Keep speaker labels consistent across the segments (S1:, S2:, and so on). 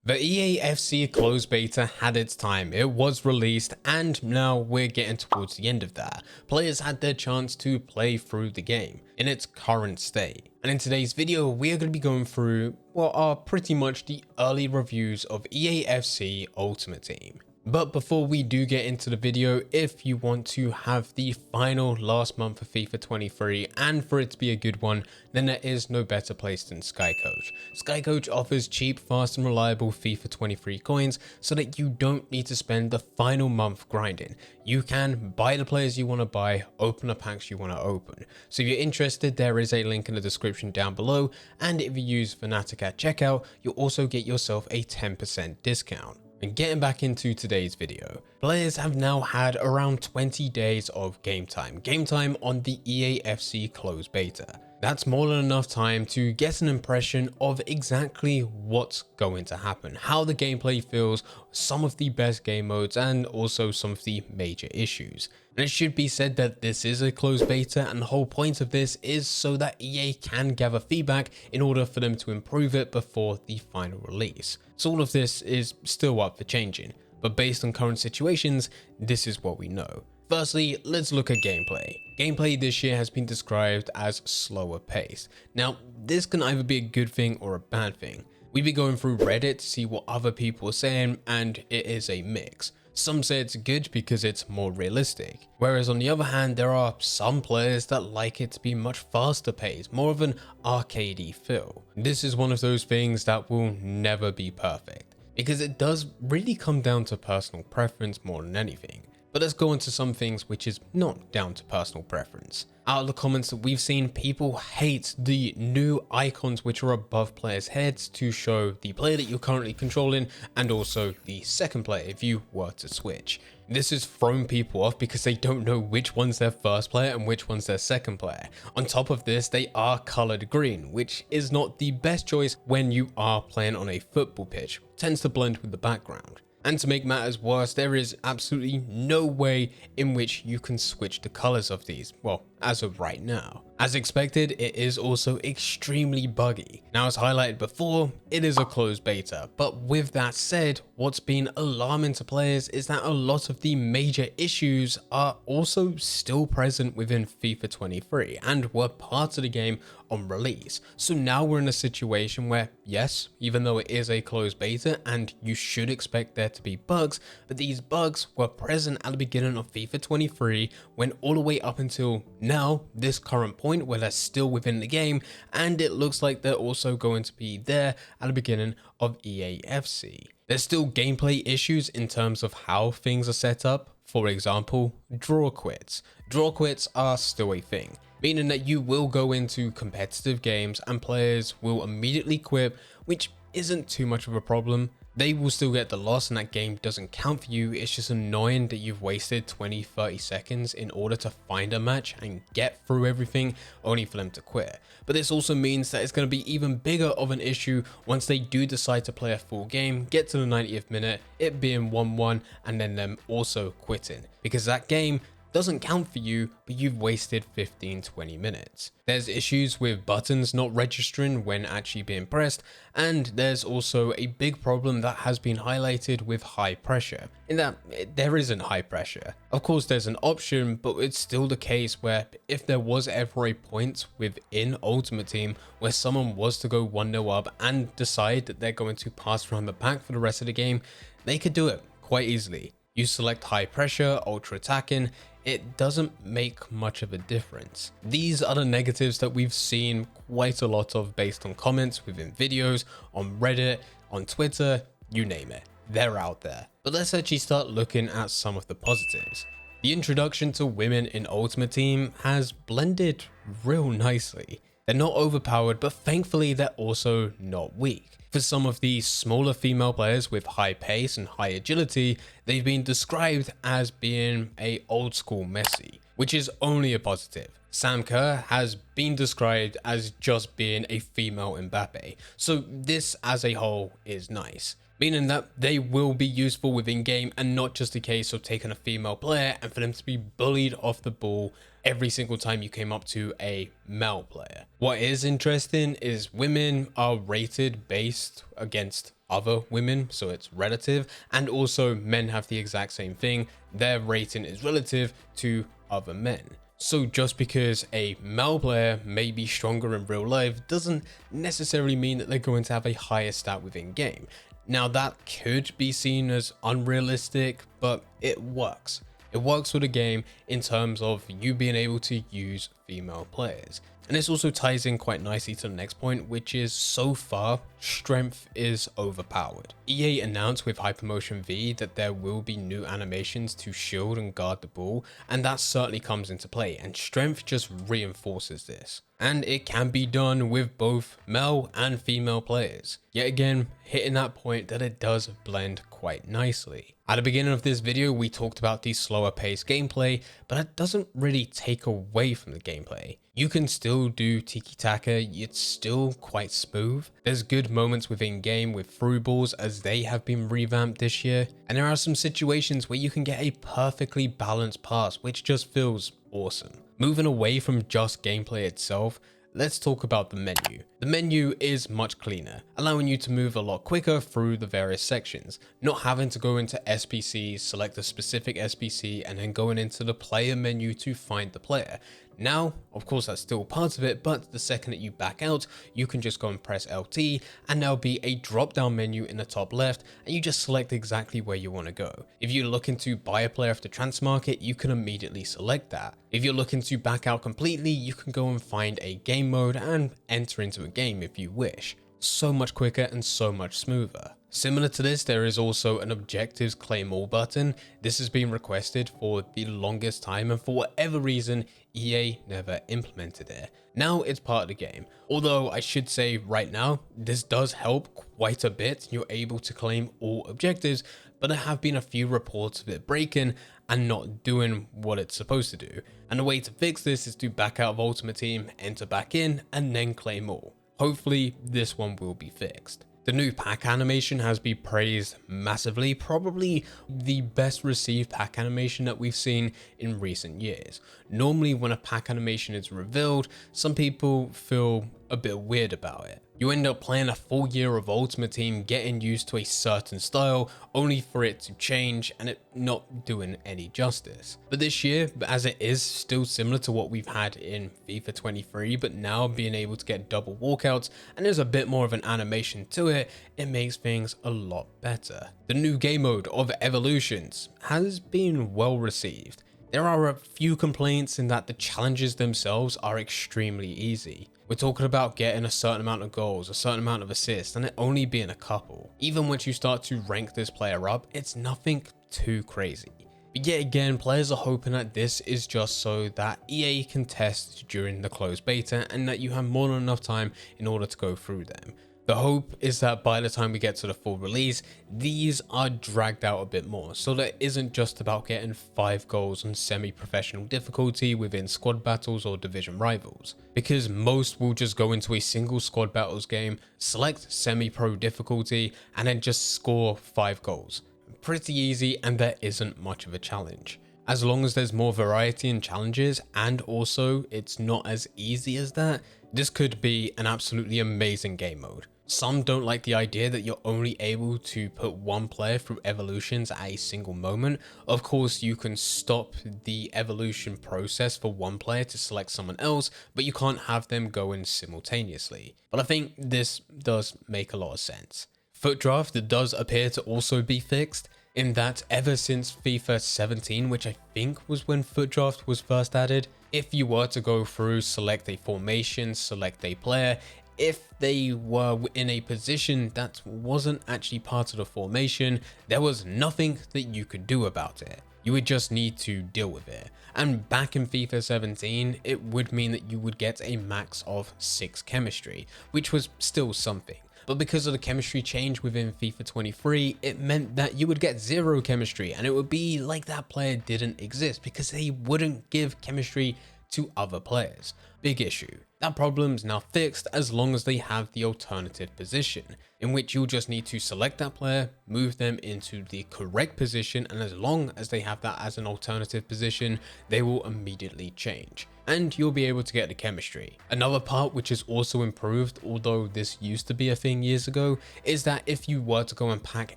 S1: The EAFC closed beta had its time, it was released, and now we're getting towards the end of that. Players had their chance to play through the game in its current state. And in today's video, we are going to be going through what are pretty much the early reviews of EAFC Ultimate Team. But before we do get into the video, if you want to have the final last month of FIFA 23 and for it to be a good one, then there is no better place than SkyCoach. SkyCoach offers cheap, fast and reliable FIFA 23 coins so that you don't need to spend the final month grinding. You can buy the players you want to buy, open the packs you want to open. So if you're interested, there is a link in the description down below, and if you use Fnatic at checkout, you'll also get yourself a 10% discount. And getting back into today's video, players have now had around 20 days of game time on the EAFC closed beta. That's more than enough time to get an impression of exactly what's going to happen, how the gameplay feels, some of the best game modes, and also some of the major issues. And it should be said that this is a closed beta, and the whole point of this is so that EA can gather feedback in order for them to improve it before the final release. So all of this is still up for changing, but based on current situations, this is what we know. Firstly, let's look at gameplay. Gameplay this year has been described as slower paced. Now, this can either be a good thing or a bad thing. We've been going through Reddit to see what other people are saying, and it is a mix. Some say it's good because it's more realistic, whereas on the other hand, there are some players that like it to be much faster paced, more of an arcadey feel. This is one of those things that will never be perfect, because it does really come down to personal preference more than anything. But let's go into some things which is not down to personal preference. Out of the comments that we've seen, people hate the new icons which are above players' heads to show the player that you're currently controlling and also the second player if you were to switch. This has thrown people off because they don't know which one's their first player and which one's their second player. On top of this, they are colored green, which is not the best choice when you are playing on a football pitch. It tends to blend with the background. And to make matters worse, there is absolutely no way in which you can switch the colors of these, well, as of right now. As expected, it is also extremely buggy. Now, as highlighted before, it is a closed beta, but with that said, what's been alarming to players is that a lot of the major issues are also still present within FIFA 23 and were part of the game on release. So now we're in a situation where, yes, even though it is a closed beta and you should expect there to be bugs, but these bugs were present at the beginning of FIFA 23, went all the way up until now, this current point where they're still within the game, and it looks like they're also going to be there at the beginning of EAFC. There's still gameplay issues in terms of how things are set up. For example, draw quits. Draw quits are still a thing, meaning that you will go into competitive games and players will immediately quit, which isn't too much of a problem. They will still get the loss and that game doesn't count for you. It's just annoying that you've wasted 20-30 seconds in order to find a match and get through everything only for them to quit. But this also means that it's going to be even bigger of an issue once they do decide to play a full game, get to the 90th minute, it being 1-1, and then them also quitting, because that game doesn't count for you, but you've wasted 15-20 minutes. There's issues with buttons not registering when actually being pressed, and there's also a big problem that has been highlighted with high pressure, in that there isn't high pressure. Of course there's an option, but it's still the case where if there was ever a point within Ultimate Team where someone was to go 1-0 up and decide that they're going to pass around the back for the rest of the game, they could do it quite easily. You select high pressure, ultra attacking, it doesn't make much of a difference. These are the negatives that we've seen quite a lot of based on comments within videos, on Reddit, on Twitter, you name it. They're out there. But let's actually start looking at some of the positives. The introduction to women in Ultimate Team has blended real nicely. They're not overpowered, but thankfully they're also not weak. For some of the smaller female players with high pace and high agility, they've been described as being a old school Messi. which is only a positive. Sam Kerr has been described as just being a female Mbappe, so this as a whole is nice, meaning that they will be useful within game and not just a case of taking a female player and for them to be bullied off the ball every single time you came up to a male player. What is interesting is women are rated based against other women, so it's relative, and also men have the exact same thing. Their rating is relative to other men. So just because a male player may be stronger in real life doesn't necessarily mean that they're going to have a higher stat within game. Now that could be seen as unrealistic, but it works. It works with the game in terms of you being able to use female players. And this also ties in quite nicely to the next point, which is so far, strength is overpowered. EA announced with Hypermotion V that there will be new animations to shield and guard the ball, and that certainly comes into play, and strength just reinforces this. And it can be done with both male and female players. Yet again, hitting that point that it does blend quite nicely. At the beginning of this video, we talked about the slower paced gameplay, but it doesn't really take away from the gameplay. You can still do tiki-taka, it's still quite smooth. There's good moments within game with through balls as they have been revamped this year. And there are some situations where you can get a perfectly balanced pass, which just feels awesome. Moving away from just gameplay itself, let's talk about the menu. The menu is much cleaner, allowing you to move a lot quicker through the various sections, not having to go into SPC, select a specific SPC, and then going into the player menu to find the player. Now, of course, that's still part of it, but the second that you back out, you can just go and press LT, and there'll be a drop-down menu in the top left, and you just select exactly where you want to go. If you're looking to buy a player off the transfer market, you can immediately select that. If you're looking to back out completely, you can go and find a game mode and enter into a game if you wish. So much quicker and so much smoother. Similar to this, there is also an objectives claim all button. This has been requested for the longest time, and for whatever reason, EA never implemented it. Now it's part of the game. Although I should say right now, this does help quite a bit. You're able to claim all objectives, but there have been a few reports of it breaking and not doing what it's supposed to do. And the way to fix this is to back out of Ultimate Team, enter back in, and then claim all. Hopefully this one will be fixed. The new pack animation has been praised massively, probably the best received pack animation that we've seen in recent years. Normally when a pack animation is revealed, some people feel a bit weird about it. You end up playing a full year of Ultimate Team, getting used to a certain style, only for it to change and it not doing any justice. But this year, as it is still similar to what we've had in FIFA 23, but now being able to get double walkouts and there's a bit more of an animation to it, it makes things a lot better. The new game mode of Evolutions has been well received. There are a few complaints in that the challenges themselves are extremely easy. We're talking about getting a certain amount of goals, a certain amount of assists, and it only being a couple. Even once you start to rank this player up, it's nothing too crazy. But yet again, players are hoping that this is just so that EA can test during the closed beta and that you have more than enough time in order to go through them. The hope is that by the time we get to the full release, these are dragged out a bit more, so that it isn't just about getting 5 goals on semi-professional difficulty within squad battles or division rivals, because most will just go into a single squad battles game, select semi-pro difficulty, and then just score 5 goals. Pretty easy, and there isn't much of a challenge. As long as there's more variety in challenges, and also it's not as easy as that, this could be an absolutely amazing game mode. Some don't like the idea that you're only able to put one player through evolutions at a single moment. Of course, you can stop the evolution process for one player to select someone else, but you can't have them going simultaneously. But I think this does make a lot of sense. Foot draft does appear to also be fixed, in that ever since FIFA 17, which I think was when foot draft was first added, if you were to go through, select a formation, select a player, if they were in a position that wasn't actually part of the formation, there was nothing that you could do about it. You would just need to deal with it. And back in FIFA 17, it would mean that you would get a max of 6 chemistry, which was still something. But because of the chemistry change within FIFA 23, it meant that you would get zero chemistry, and it would be like that player didn't exist because they wouldn't give chemistry to other players. Big issue. That problem's now fixed as long as they have the alternative position, in which you'll just need to select that player, move them into the correct position, and as long as they have that as an alternative position, they will immediately change, and you'll be able to get the chemistry. Another part which is also improved, although this used to be a thing years ago, is that if you were to go and pack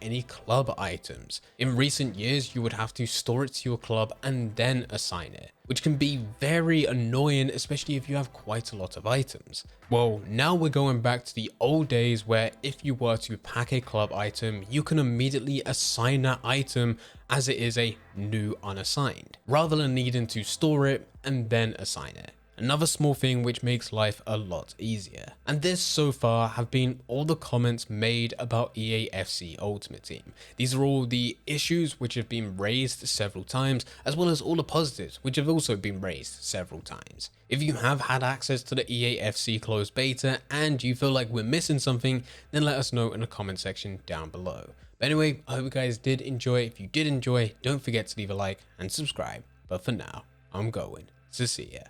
S1: any club items, in recent years you would have to store it to your club and then assign it, which can be very annoying, especially if you have quite a lot of items. Well, now we're going back to the old days where if you were to pack a club item, you can immediately assign that item as it is a new unassigned, rather than needing to store it and then assign it. Another small thing which makes life a lot easier. And this so far have been all the comments made about EAFC Ultimate Team. These are all the issues which have been raised several times, as well as all the positives which have also been raised several times. If you have had access to the EAFC closed beta and you feel like we're missing something, then let us know in the comment section down below. But anyway, I hope you guys did enjoy. If you did enjoy, don't forget to leave a like and subscribe. But for now, I'm going to see ya.